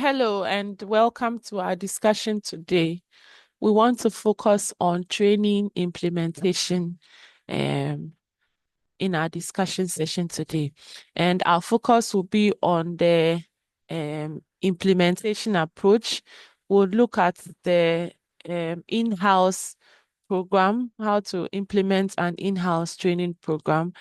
Hello and welcome to our discussion today. We want to focus on training implementation in our discussion session today. And our focus will be on the implementation approach. We'll look at the in-house program, how to implement an in-house training program.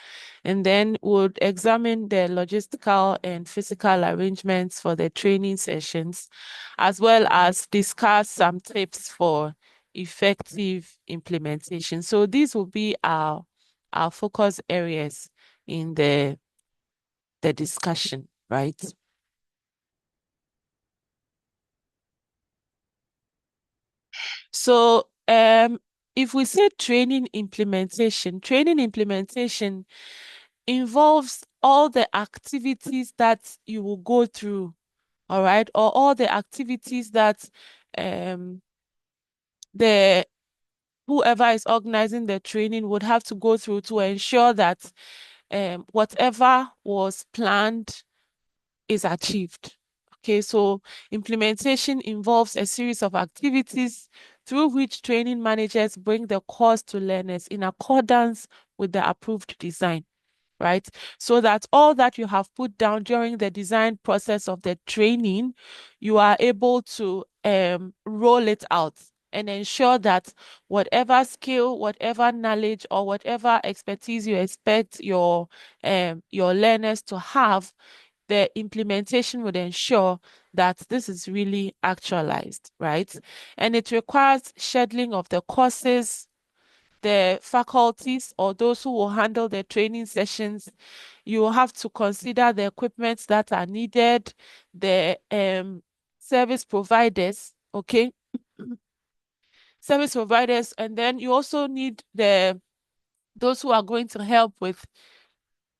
And then we'll examine the logistical and physical arrangements for the training sessions, as well as discuss some tips for effective implementation. So these will be our focus areas in the discussion, right? So if we say training implementation involves all the activities that you will go through, all right, or all the activities that um the whoever is organizing the training would have to go through to ensure that whatever was planned is achieved. Okay, so implementation involves a series of activities through which training managers bring the course to learners in accordance with the approved design, right? So that all that you have put down during the design process of the training, you are able to roll it out and ensure that whatever skill, whatever knowledge, or whatever expertise you expect your learners to have, the implementation would ensure that this is really actualized, right? And it requires scheduling of the courses, the faculties or those who will handle the training sessions. You will have to consider the equipment that are needed, the service providers, okay? Service providers, and then you also need those who are going to help with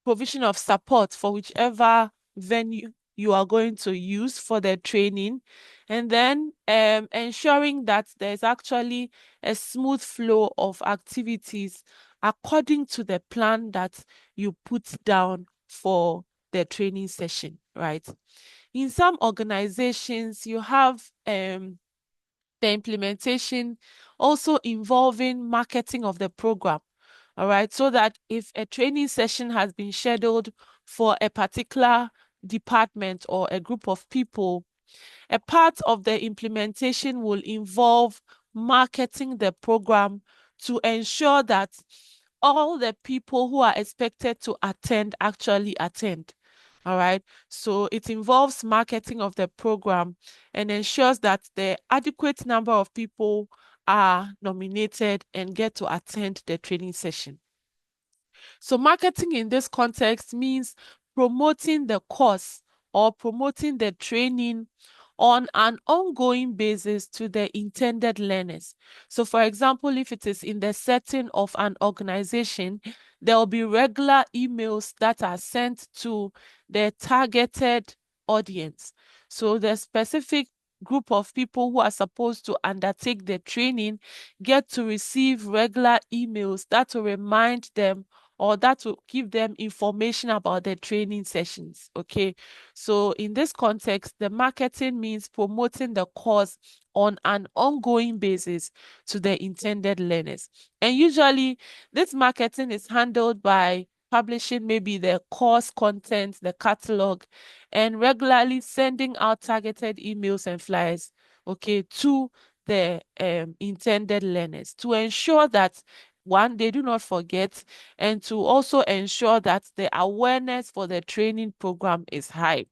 provision of support for whichever venue you are going to use for the training, and then ensuring that there's actually a smooth flow of activities according to the plan that you put down for the training session, right? In some organizations, you have the implementation also involving marketing of the program. All right, so that if a training session has been scheduled for a particular department or a group of people, a part of the implementation will involve marketing the program to ensure that all the people who are expected to attend actually attend. All right. So it involves marketing of the program and ensures that the adequate number of people are nominated and get to attend the training session. So marketing in this context means promoting the course or promoting the training on an ongoing basis to the intended learners. So for example, if it is in the setting of an organization, there will be regular emails that are sent to the targeted audience. So the specific group of people who are supposed to undertake the training get to receive regular emails that will remind them or that will give them information about the training sessions. Okay. So in this context, the marketing means promoting the course on an ongoing basis to the intended learners. And usually this marketing is handled by publishing maybe the course content, the catalog, and regularly sending out targeted emails and flyers, okay, to the intended learners to ensure that one, they do not forget, and to also ensure that the awareness for the training program is high.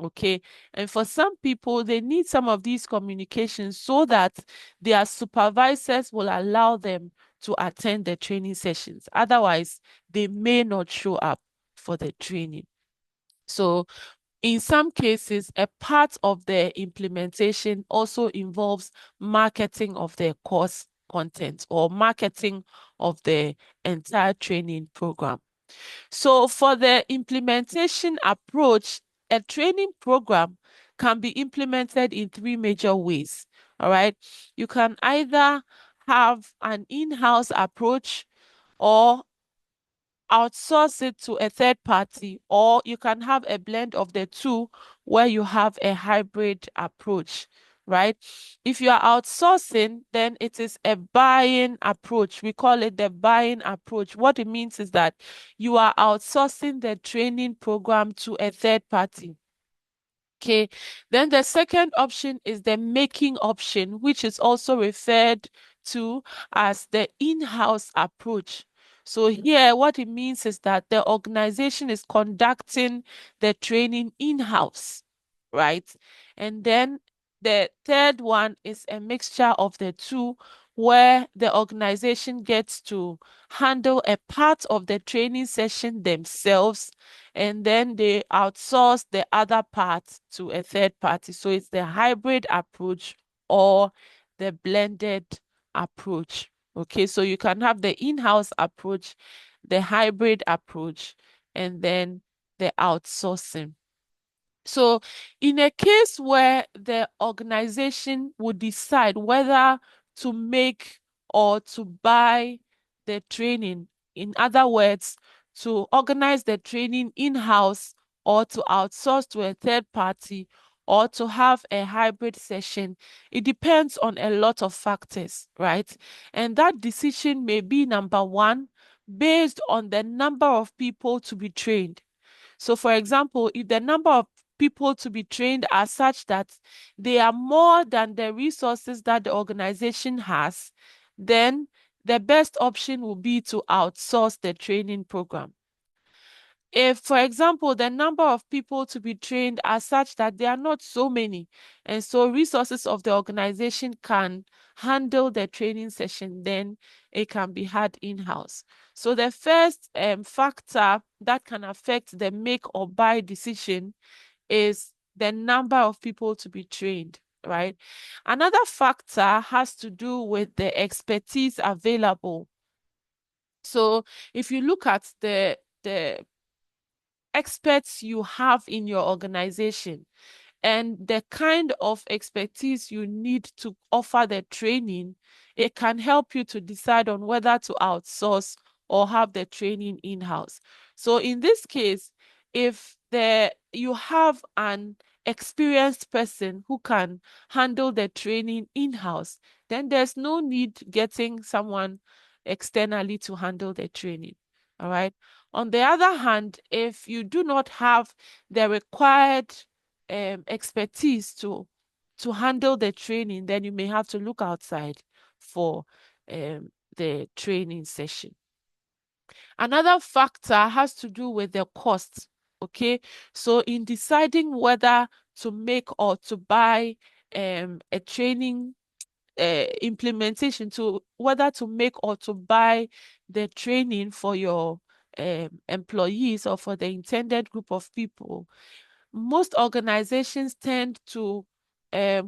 Okay. And for some people, they need some of these communications so that their supervisors will allow them to attend the training sessions. Otherwise, they may not show up for the training. So in some cases, a part of the implementation also involves marketing of the course content or marketing of the entire training program. So for the implementation approach, a training program can be implemented in three major ways. All right. You can either have an in-house approach or outsource it to a third party, or you can have a blend of the two where you have a hybrid approach, right? If you are outsourcing, then it is a buying approach. We call it the buying approach. What it means is that you are outsourcing the training program to a third party. Okay, then the second option is the making option, which is also referred to as the in-house approach. So here, what it means is that the organization is conducting the training in-house, right? And then the third one is a mixture of the two, where the organization gets to handle a part of the training session themselves, and then they outsource the other part to a third party. So it's the hybrid approach or the blended approach. Okay, so you can have the in-house approach, the hybrid approach, and then the outsourcing. So in a case where the organization would decide whether to make or to buy the training, in other words, to organize the training in-house or to outsource to a third party or to have a hybrid session, it depends on a lot of factors, right? And that decision may be number one, based on the number of people to be trained. So, for example, if the number of people to be trained are such that they are more than the resources that the organization has, then the best option will be to outsource the training program. If, for example, the number of people to be trained are such that there are not so many, and so resources of the organization can handle the training session, then it can be had in-house. So the first factor that can affect the make or buy decision is the number of people to be trained, right? Another factor has to do with the expertise available. So if you look at the experts you have in your organization and the kind of expertise you need to offer the training, it can help you to decide on whether to outsource or have the training in-house. So in this case, if you have an experienced person who can handle the training in-house, then there's no need getting someone externally to handle the training. All right. On the other hand, if you do not have the required expertise to handle the training, then you may have to look outside for the training session. Another factor has to do with the cost. Okay, so in deciding whether to make or to buy a training implementation, to whether to make or to buy the training for your employees or for the intended group of people, most organizations tend to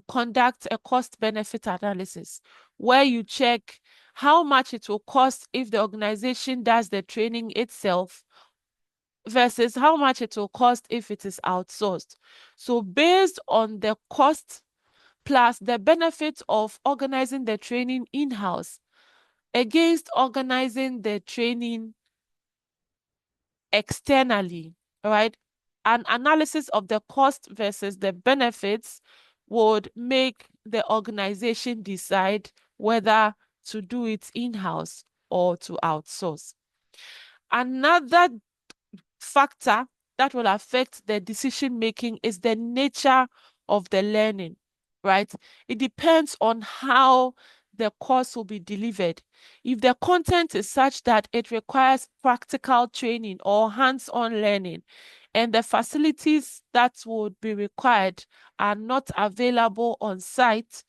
conduct a cost benefit analysis where you check how much it will cost if the organization does the training itself versus how much it will cost if it is outsourced. So based on the cost plus the benefit of organizing the training in-house against organizing the training externally, right? An analysis of the cost versus the benefits would make the organization decide whether to do it in-house or to outsource. Another factor that will affect the decision making is the nature of the learning, right? It depends on how the course will be delivered. If the content is such that it requires practical training or hands-on learning, and the facilities that would be required are not available on site,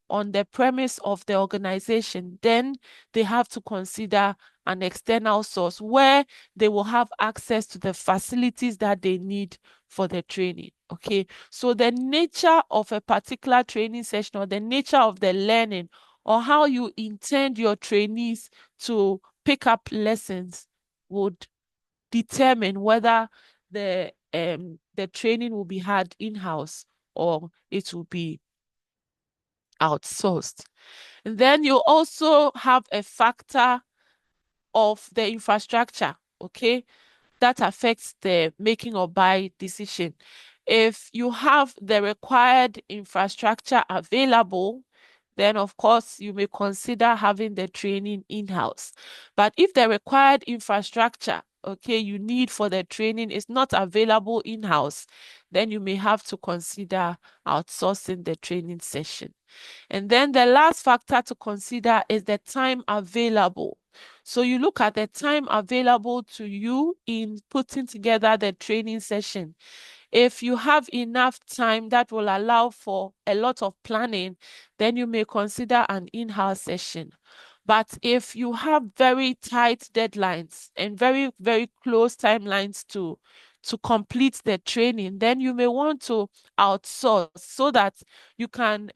on the premise of the organization, then they have to consider an external source where they will have access to the facilities that they need for the training. Okay, so the nature of a particular training session or the nature of the learning or how you intend your trainees to pick up lessons would determine whether the training will be had in-house or it will be outsourced. And then you also have a factor of the infrastructure. okay? That affects the making or buy decision. If you have the required infrastructure available, then of course you may consider having the training in-house. But if the required infrastructure, okay, you need for the training is not available in-house, then you may have to consider outsourcing the training session. And then the last factor to consider is the time available. So you look at the time available to you in putting together the training session. If you have enough time that will allow for a lot of planning, then you may consider an in-house session. But if you have very tight deadlines and very, very close timelines to complete the training, then you may want to outsource so that you can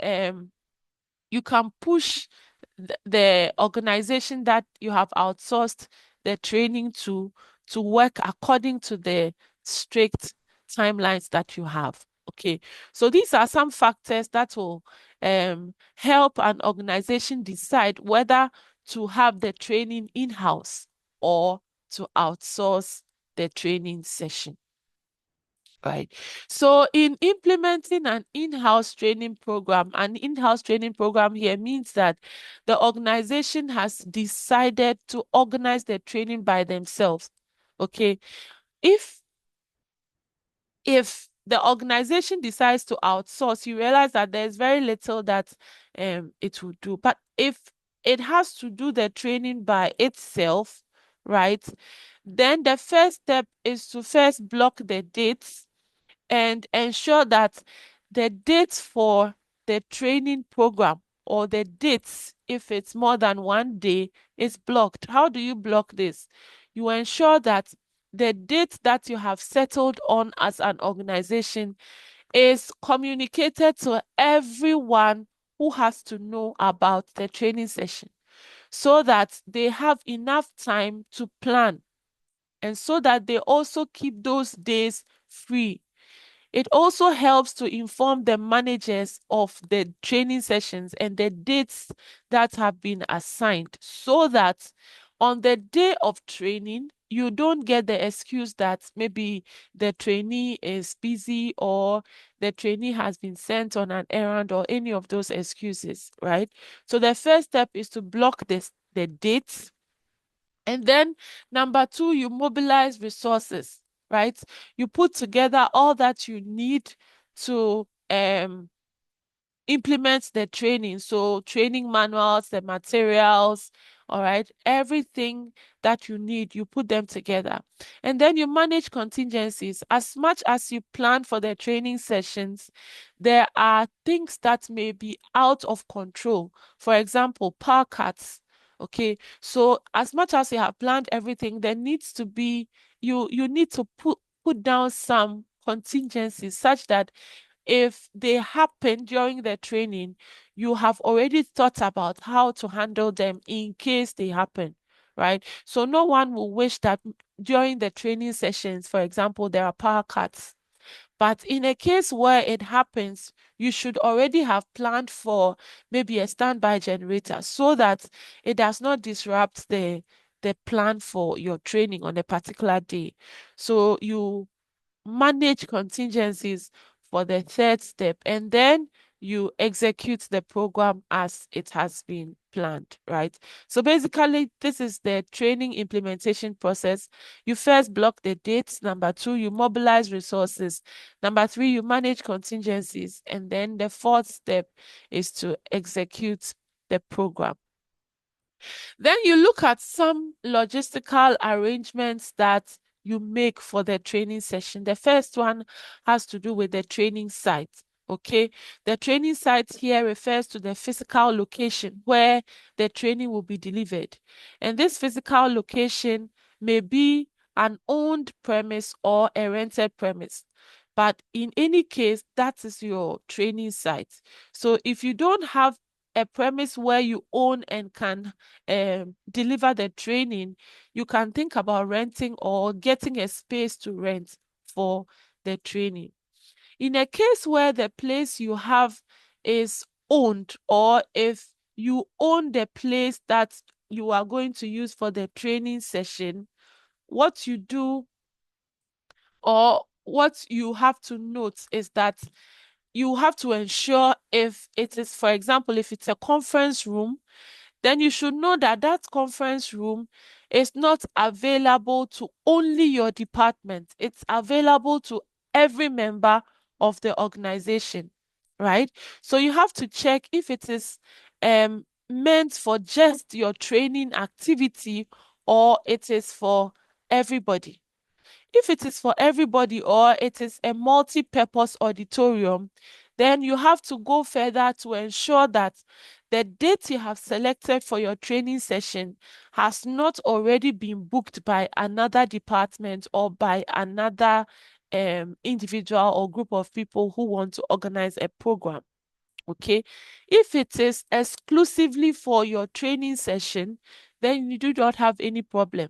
push the organization that you have outsourced the training to work according to the strict timelines that you have. Okay, so these are some factors that will help an organization decide whether to have the training in-house or to outsource the training session. Right. So in implementing an in-house training program, an in-house training program here means that the organization has decided to organize the training by themselves. Okay. If the organization decides to outsource, you realize that there's very little that it will do. But if it has to do the training by itself, right, then the first step is to first block the dates and ensure that the dates for the training program or the dates, if it's more than one day, is blocked. How do you block this? You ensure that the date that you have settled on as an organization is communicated to everyone who has to know about the training session so that they have enough time to plan and so that they also keep those days free. It also helps to inform the managers of the training sessions and the dates that have been assigned so that on the day of training, you don't get the excuse that maybe the trainee is busy or the trainee has been sent on an errand or any of those excuses, right? So the first step is to block the dates. And then number two, you mobilize resources, right? You put together all that you need to implement the training. So training manuals, the materials, all right, everything that you need, you put them together. And then you manage contingencies. As much as you plan for the training sessions, there are things that may be out of control. For example, power cuts. Okay, so as much as you have planned everything, there needs to be you need to put down some contingencies such that if they happen during the training, you have already thought about how to handle them in case they happen, right? So no one will wish that during the training sessions, for example, there are power cuts. But in a case where it happens, you should already have planned for maybe a standby generator so that it does not disrupt the plan for your training on a particular day. So you manage contingencies for the third step, and then you execute the program as it has been planned, right? So basically, this is the training implementation process. You first block the dates. Number two, you mobilize resources. Number three, you manage contingencies. And then the fourth step is to execute the program. Then you look at some logistical arrangements that you make for the training session. The first one has to do with the training site. Okay, the training site here refers to the physical location where the training will be delivered. And this physical location may be an owned premise or a rented premise. But in any case, that is your training site. So if you don't have a premise where you own and can deliver the training, you can think about renting or getting a space to rent for the training. In a case where the place you have is owned, or if you own the place that you are going to use for the training session, what you do, or what you have to note, is that you have to ensure, if it is, for example, if it's a conference room, then you should know that that conference room is not available to only your department. It's available to every member of the organization, right? So you have to check if it is meant for just your training activity, or it is for everybody. If it is for everybody, or it is a multi-purpose auditorium, then you have to go further to ensure that the date you have selected for your training session has not already been booked by another department or by another individual or group of people who want to organize a program. Okay. If it is exclusively for your training session, then you do not have any problem.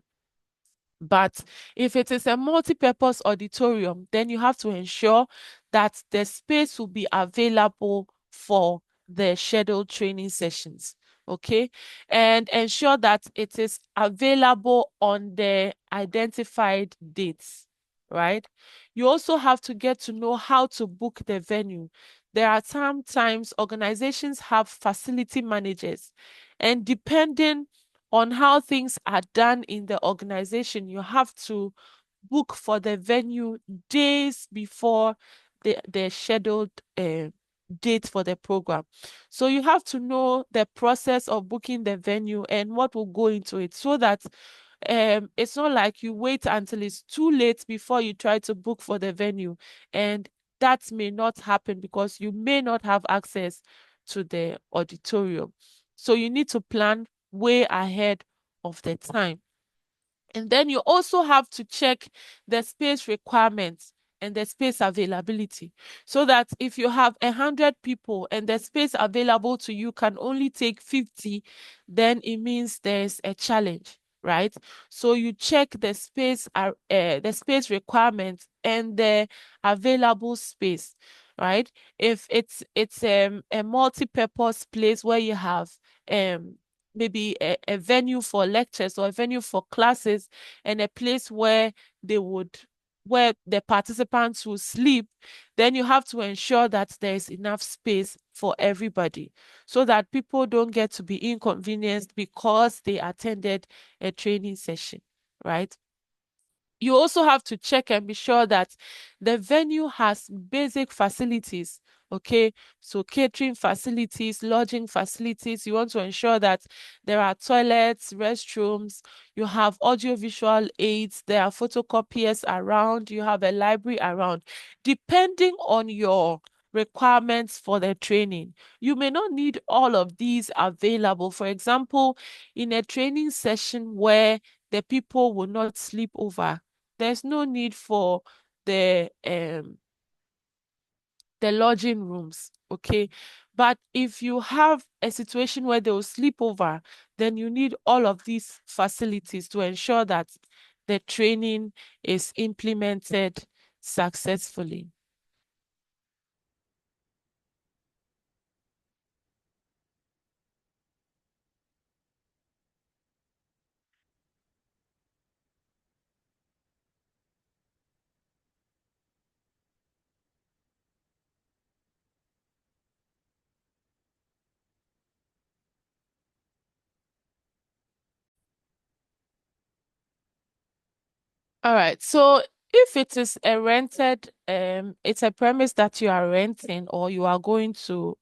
But if it is a multi-purpose auditorium, then you have to ensure that the space will be available for the scheduled training sessions. Okay. And ensure that it is available on the identified dates, right? You also have to get to know how to book the venue. There are sometimes organizations have facility managers, and depending on how things are done in the organization, you have to book for the venue days before the scheduled date for the program. So you have to know the process of booking the venue and what will go into it, so that it's not like you wait until it's too late before you try to book for the venue, and that may not happen because you may not have access to the auditorium. So you need to plan way ahead of the time. And then you also have to check the space requirements and the space availability, so that if you have 100 people and the space available to you can only take 50, then it means there's a challenge, right? So you check the space requirements and the available space, right? If it's a multi-purpose place where you have um maybe a venue for lectures or a venue for classes, and a place where the participants will sleep, then you have to ensure that there is enough space for everybody, so that people don't get to be inconvenienced because they attended a training session, right? You also have to check and be sure that the venue has basic facilities. Okay, so catering facilities, lodging facilities. You want to ensure that there are toilets, restrooms, you have audiovisual aids, there are photocopiers around, you have a library around. Depending on your requirements for the training, you may not need all of these available. For example, in a training session where the people will not sleep over, there's no need for the lodging rooms, okay? But if you have a situation where they will sleep over, then you need all of these facilities to ensure that the training is implemented successfully. All right. So if it is a rented, it's a premise that you are renting, or you are going to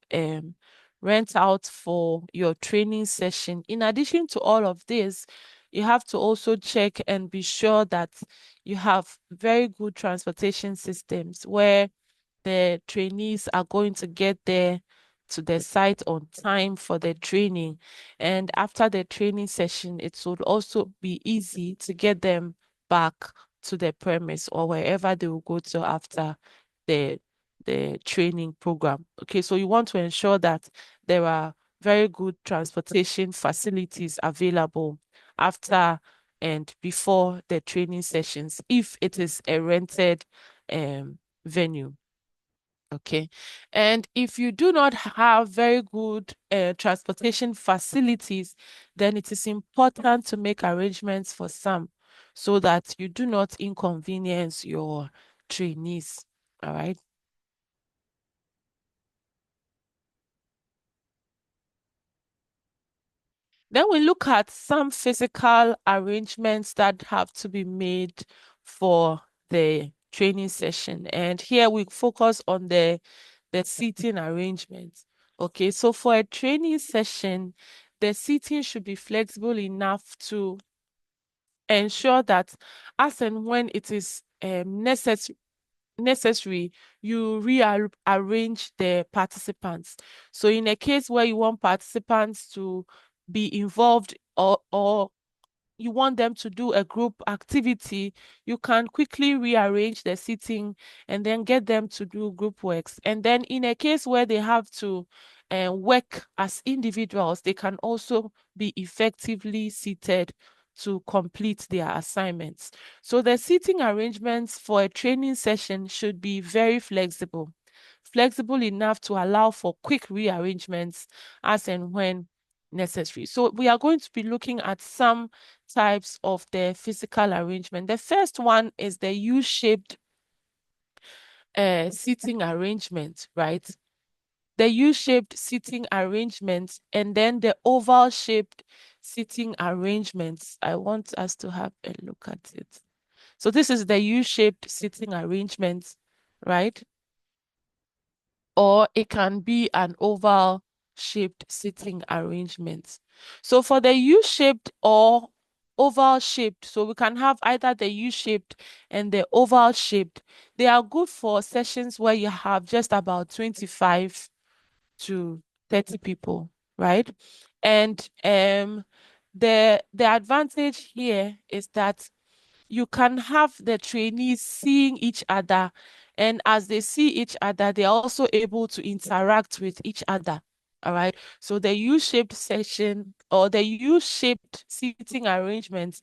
rent out for your training session. In addition to all of this, you have to also check and be sure that you have very good transportation systems, where the trainees are going to get there to the site on time for the training. And after the training session, it would also be easy to get them back to the premise or wherever they will go to after the the training program. Okay, so you want to ensure that there are very good transportation facilities available after and before the training sessions, if it is a rented venue. Okay. And if you do not have very good transportation facilities, then it is important to make arrangements for some. so that you do not inconvenience your trainees. All right. Then we look at some physical arrangements that have to be made for the training session. And here we focus on the seating arrangement. Okay, so for a training session, the seating should be flexible enough to ensure that as and when it is necessary, you rearrange the participants. So in a case where you want participants to be involved, or you want them to do a group activity, you can quickly rearrange the seating and then get them to do group works. And then in a case where they have to work as individuals, they can also be effectively seated to complete their assignments. So the seating arrangements for a training session should be very flexible, flexible enough to allow for quick rearrangements as and when necessary. So we are going to be looking at some types of the physical arrangement. The first one is the U-shaped seating arrangement, right? The U-shaped seating arrangement and then the oval-shaped seating arrangements. I want us to have a look at it. So this is the U-shaped seating arrangement, right? Or it can be an oval shaped seating arrangement. So for the U-shaped or oval shaped, so we can have either the U-shaped and the oval shaped. They are good for sessions where you have just about 25 to 30 people, right? And the advantage here is that you can have the trainees seeing each other, and as they see each other, they're also able to interact with each other. All right. So the U-shaped session or the U-shaped seating arrangements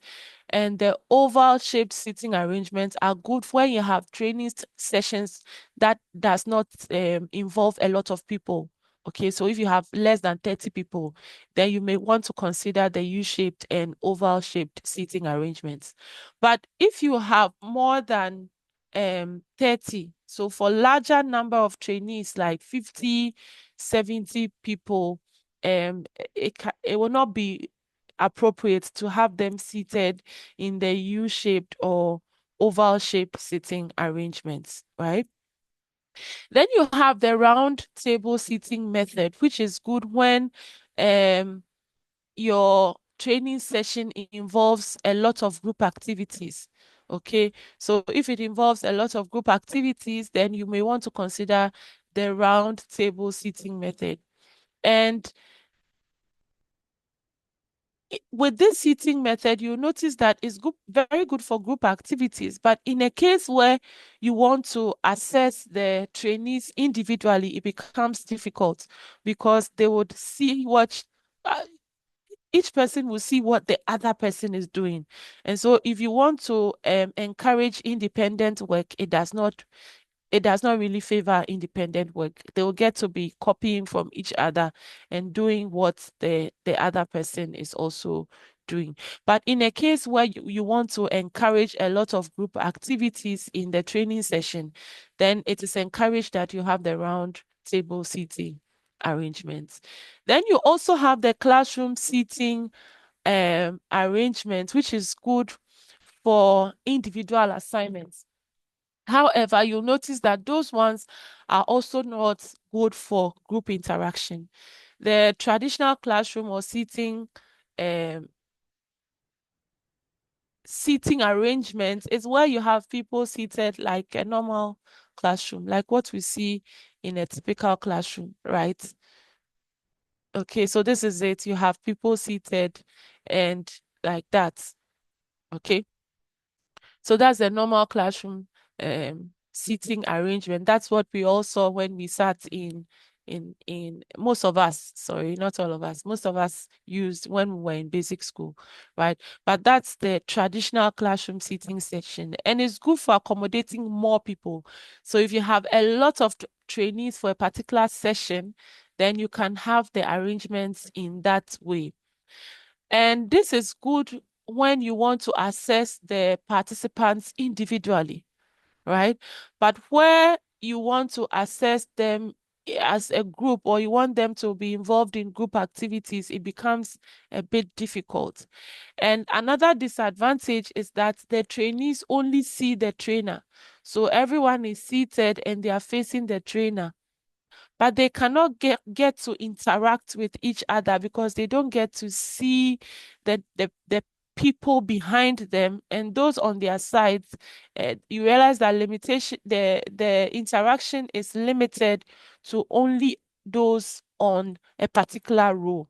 and the oval-shaped seating arrangements are good when you have training sessions that does not involve a lot of people. Okay, so if you have less than 30 people, then you may want to consider the U-shaped and oval-shaped seating arrangements. But if you have more than 30, so for larger number of trainees, like 50, 70 people, it will not be appropriate to have them seated in the U-shaped or oval-shaped seating arrangements, right? Then you have the round table seating method, which is good when um, your training session involves a lot of group activities. Okay, so if it involves a lot of group activities, then you may want to consider the round table seating method. And with this seating method, you notice that it's good, very good for group activities. But in a case where you want to assess the trainees individually, it becomes difficult because they would see what each person will see what the other person is doing. And so if you want to encourage independent work, it does not really favor independent work. They will get to be copying from each other and doing what the other person is also doing. But in a case where you want to encourage a lot of group activities in the training session, then it is encouraged that you have the round table seating arrangements. Then you also have the classroom seating arrangement, which is good for individual assignments. However, you'll notice that those ones are also not good for group interaction. The traditional classroom or um, seating arrangement is where you have people seated like a normal classroom, like what we see in a typical classroom, right? Okay, so this is it. You have people seated and like that. Okay. So that's a normal classroom seating arrangement. That's what we all saw when we sat in most of us, sorry, not all of us, most of us used when we were in basic school, right? But that's the traditional classroom seating section, and it's good for accommodating more people. So if you have a lot of trainees for a particular session, then you can have the arrangements in that way. And this is good when you want to assess the participants individually, right? But where you want to assess them as a group, or you want them to be involved in group activities, it becomes a bit difficult. And another disadvantage is that the trainees only see the trainer. So everyone is seated and they are facing the trainer, but they cannot get to interact with each other because they don't get to see the people behind them and those on their sides. You realize that limitation, the interaction is limited to only those on a particular row,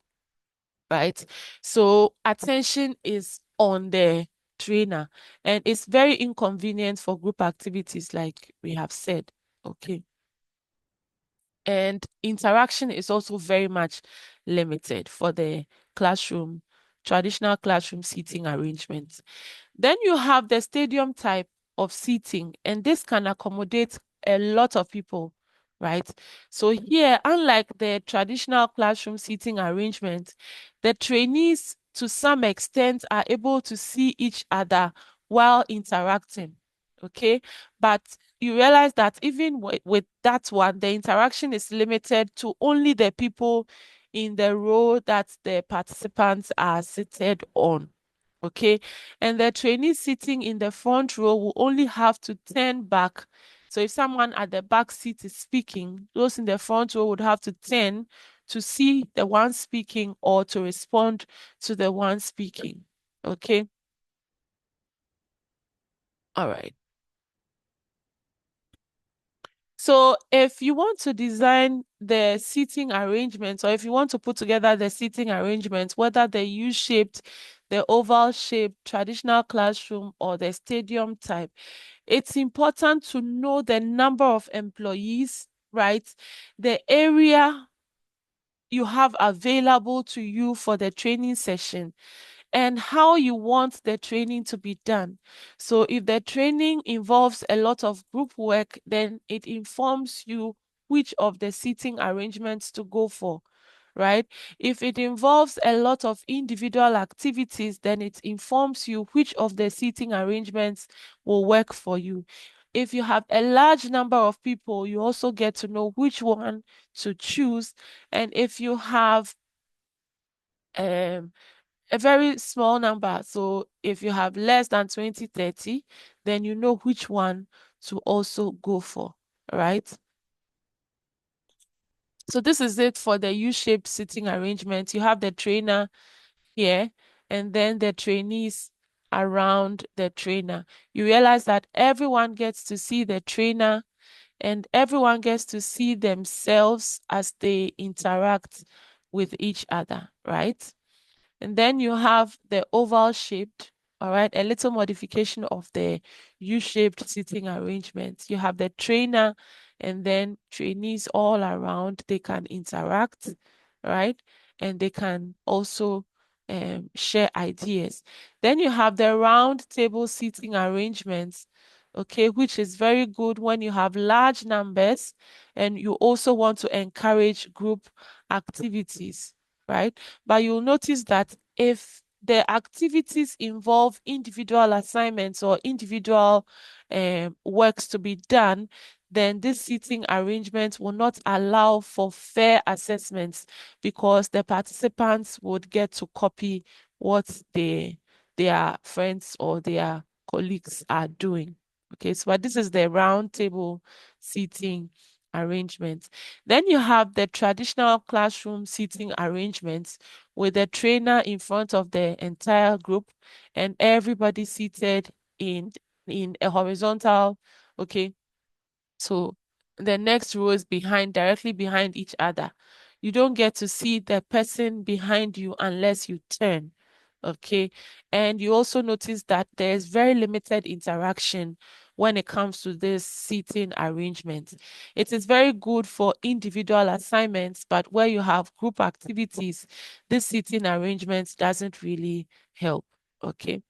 right? So attention is on the trainer, and it's very inconvenient for group activities, like we have said. Okay. And interaction is also very much limited for the classroom, traditional classroom seating arrangements. Then you have the stadium type of seating, and this can accommodate a lot of people, right? So here, unlike the traditional classroom seating arrangement, the trainees to some extent are able to see each other while interacting, okay? But you realize that even with that one, the interaction is limited to only the people in the row that the participants are seated on. Okay. And the trainee sitting in the front row will only have to turn back. So if someone at the back seat is speaking, those in the front row would have to turn to see the one speaking or to respond to the one speaking. Okay. All right. So if you want to design the seating arrangements, or if you want to put together the seating arrangements, whether the U-shaped, the oval shaped, traditional classroom, or the stadium type, it's important to know the number of employees, right? The area you have available to you for the training session, and how you want the training to be done. So if the training involves a lot of group work, then it informs you which of the seating arrangements to go for, right? If it involves a lot of individual activities, then it informs you which of the seating arrangements will work for you. If you have a large number of people, you also get to know which one to choose. And if you have um a very small number. So if you have less than 20, 30, then you know which one to also go for, right? So this is it for the U-shaped sitting arrangement. You have the trainer here and then the trainees around the trainer. You realize that everyone gets to see the trainer and everyone gets to see themselves as they interact with each other, right? And then you have the oval shaped, all right, a little modification of the U-shaped seating arrangement. You have the trainer and then trainees all around. They can interact, right? And they can also share ideas. Then you have the round table seating arrangements, okay, which is very good when you have large numbers and you also want to encourage group activities, right? But you'll notice that if the activities involve individual assignments or individual works to be done, then this seating arrangement will not allow for fair assessments because the participants would get to copy what their friends or their colleagues are doing. Okay, so but this is the round table seating arrangements. Then you have the traditional classroom seating arrangements with the trainer in front of the entire group and everybody seated in a horizontal, okay. So the next row is behind, directly behind each other. You don't get to see the person behind you unless you turn. Okay. And you also notice that there's very limited interaction when it comes to this seating arrangement. It is very good for individual assignments, but where you have group activities, this seating arrangement doesn't really help. Okay.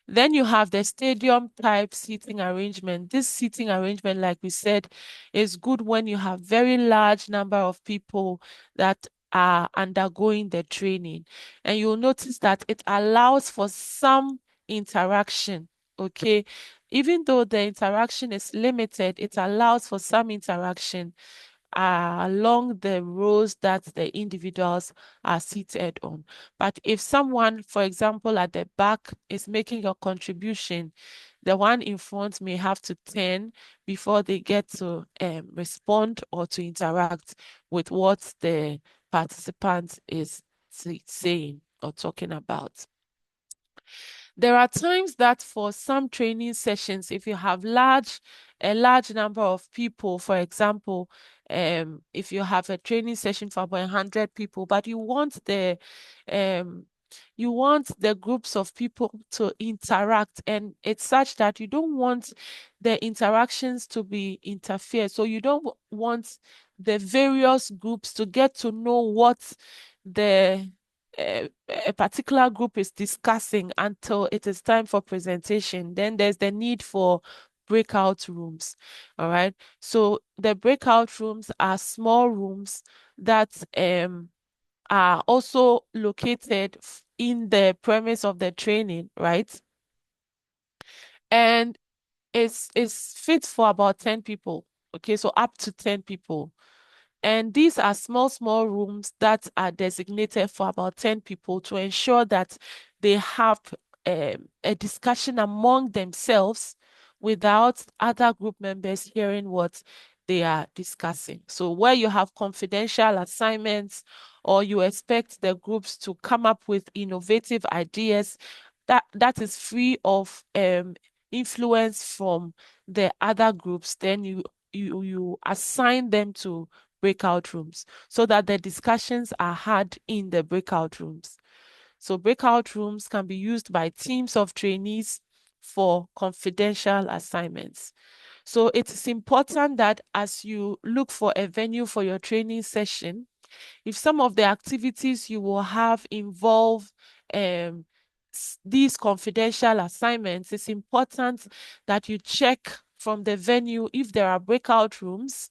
Then you have the stadium type seating arrangement. This seating arrangement, like we said, is good when you have very large number of people that are undergoing the training. And you'll notice that it allows for some interaction, okay? Even though the interaction is limited, it allows for some interaction along the rows that the individuals are seated on. But if someone, for example, at the back is making a contribution, the one in front may have to turn before they get to respond or to interact with what the participant is saying or talking about. There are times that for some training sessions, if you have a large number of people, for example, if you have a training session for about 100 people, but um, you want the groups of people to interact, and it's such that you don't want the interactions to be interfered. So you don't want the various groups to get to know what the a particular group is discussing until it is time for presentation. Then there's the need for breakout rooms. All right. So the breakout rooms are small rooms that are also located in the premise of the training, right? And it's fit for about 10 people. Okay, so up to 10 people. And these are small rooms that are designated for about 10 people to ensure that they have a discussion among themselves without other group members hearing what they are discussing. So where you have confidential assignments or you expect the groups to come up with innovative ideas, that is free of influence from the other groups, then you assign them to breakout rooms so that the discussions are had in the breakout rooms. So breakout rooms can be used by teams of trainees for confidential assignments. So it is important that as you look for a venue for your training session, if some of the activities you will have involve um, these confidential assignments, it's important that you check from the venue if there are breakout rooms.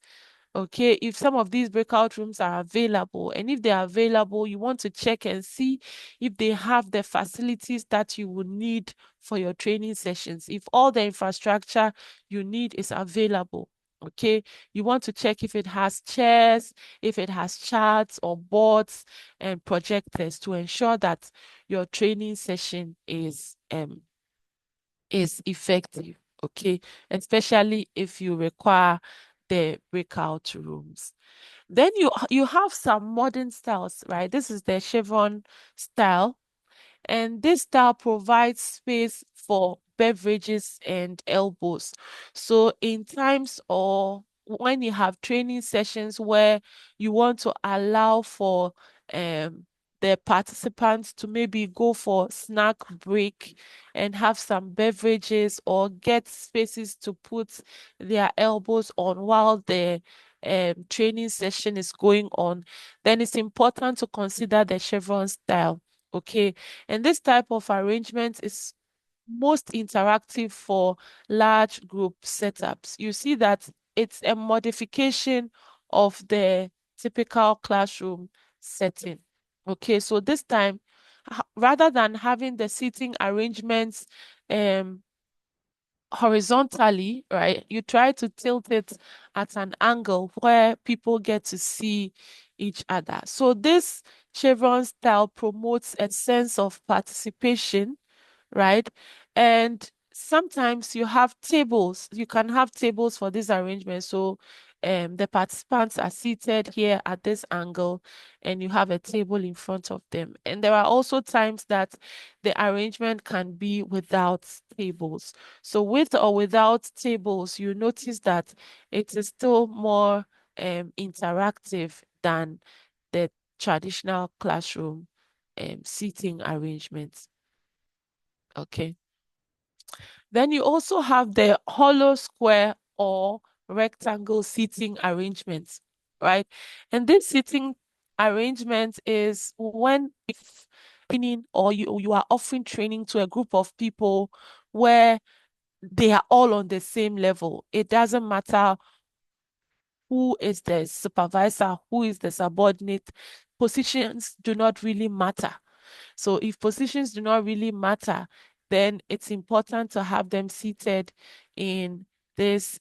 Okay, if some of these breakout rooms are available, and if they are available, you want to check and see if they have the facilities that you would need for your training sessions. If all the infrastructure you need is available, okay, you want to check if it has chairs, if it has charts or boards and projectors to ensure that your training session is effective, okay, especially if you require the breakout rooms. Then you have some modern styles, right? This is the chevron style, and this style provides space for beverages and elbows. So in times or when you have training sessions where you want to allow for the participants to maybe go for snack break and have some beverages or get spaces to put their elbows on while the training session is going on, then it's important to consider the chevron style. Okay, and this type of arrangement is most interactive for large group setups. You see that it's a modification of the typical classroom setting. Okay, so this time, rather than having the seating arrangements um, horizontally, right, you try to tilt it at an angle where people get to see each other. So this chevron style promotes a sense of participation, right? And sometimes you have tables. You can have tables for this arrangement. So the participants are seated here at this angle, and you have a table in front of them. And there are also times that the arrangement can be without tables. So with or without tables, you notice that it is still more interactive than the traditional classroom seating arrangements. Okay. Then you also have the hollow square or rectangle seating arrangements, right? And this seating arrangement is when if training or you are offering training to a group of people where they are all on the same level. It doesn't matter who is the supervisor, who is the subordinate positions do not really matter. So if positions do not really matter, then it's important to have them seated in this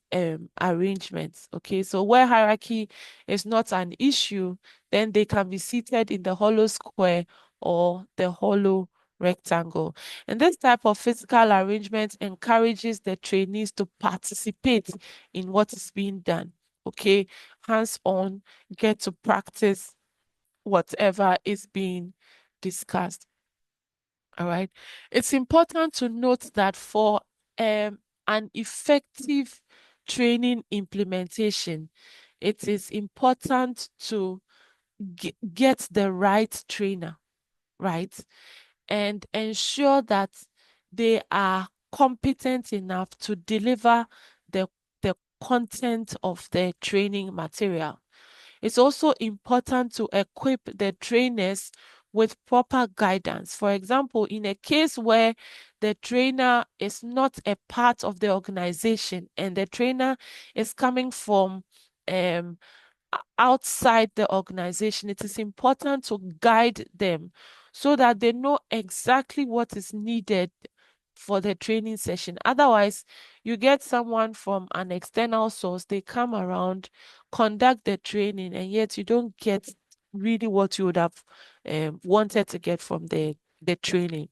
arrangements. Okay, so where hierarchy is not an issue, then they can be seated in the hollow square or the hollow rectangle. And this type of physical arrangement encourages the trainees to participate in what is being done. Okay, hands-on, get to practice whatever is being discussed. All right. It's important to note that for an effective training implementation, it is important to get the right trainer, right? And ensure that they are competent enough to deliver the, the content of the training material. It's also important to equip the trainers with proper guidance. For example, in a case where the trainer is not a part of the organization and the trainer is coming from um, outside the organization, it is important to guide them so that they know exactly what is needed for the training session. Otherwise, you get someone from an external source, they come around, conduct the training, and yet you don't get really what you would have wanted to get from the training.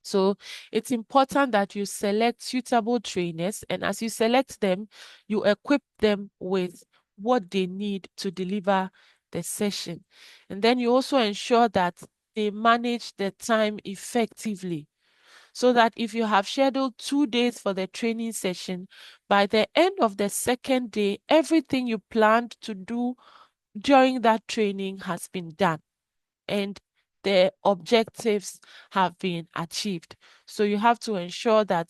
So it's important that you select suitable trainers, and as you select them, you equip them with what they need to deliver the session. And then you also ensure that they manage the time effectively, so that if you have scheduled 2 days for the training session, by the end of the second day, everything you planned to do during that training has been done and the objectives have been achieved. So you have to ensure that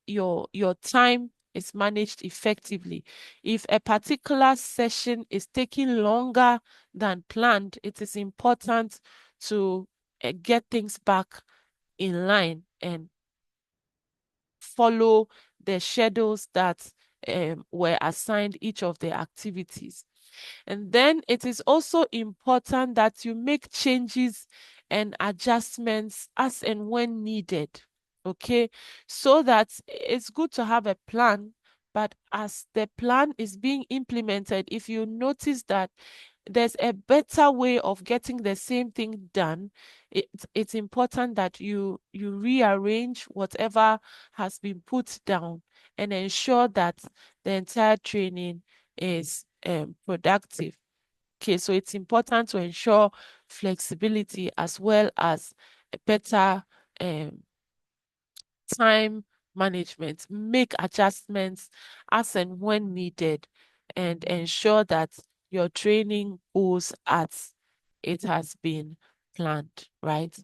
your time is managed effectively. If a particular session is taking longer than planned, it is important to get things back in line and follow the schedules that were assigned each of the activities. And then it is also important that you make changes and adjustments as and when needed. Okay, so that it's good to have a plan, but as the plan is being implemented, if you notice that there's a better way of getting the same thing done, it's important that you rearrange whatever has been put down and ensure that the entire training is productive. Okay, so it's important to ensure flexibility as well as a better um, time management. Make adjustments as and when needed and ensure that your training goes as it has been planned, right?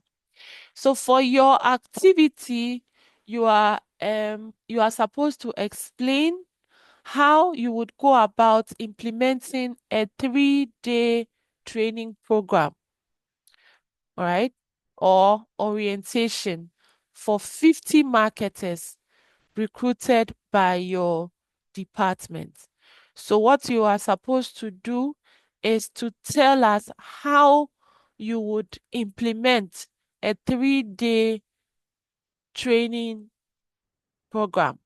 So for your activity, you are supposed to explain how you would go about implementing a 3-day training program, all right, or orientation for 50 marketers recruited by your department. So what you are supposed to do is to tell us how you would implement a 3-day training program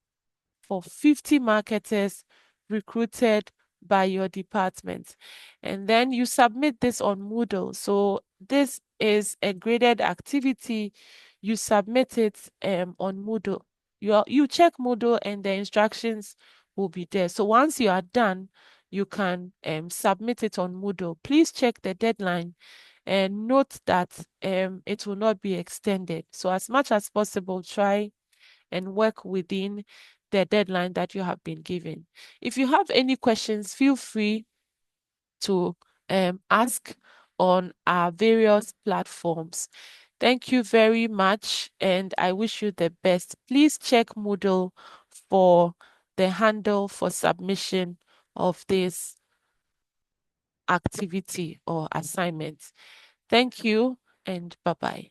for 50 marketers recruited by your department. And then you submit this on Moodle. So this is a graded activity. You submit it on Moodle. You check Moodle and the instructions will be there. So once you are done, you can submit it on Moodle. Please check the deadline and note that it will not be extended. So as much as possible, try and work within the deadline that you have been given. If you have any questions, feel free to ask on our various platforms. Thank you very much, and I wish you the best. Please check Moodle for the handle for submission of this activity or assignment. Thank you, and bye-bye.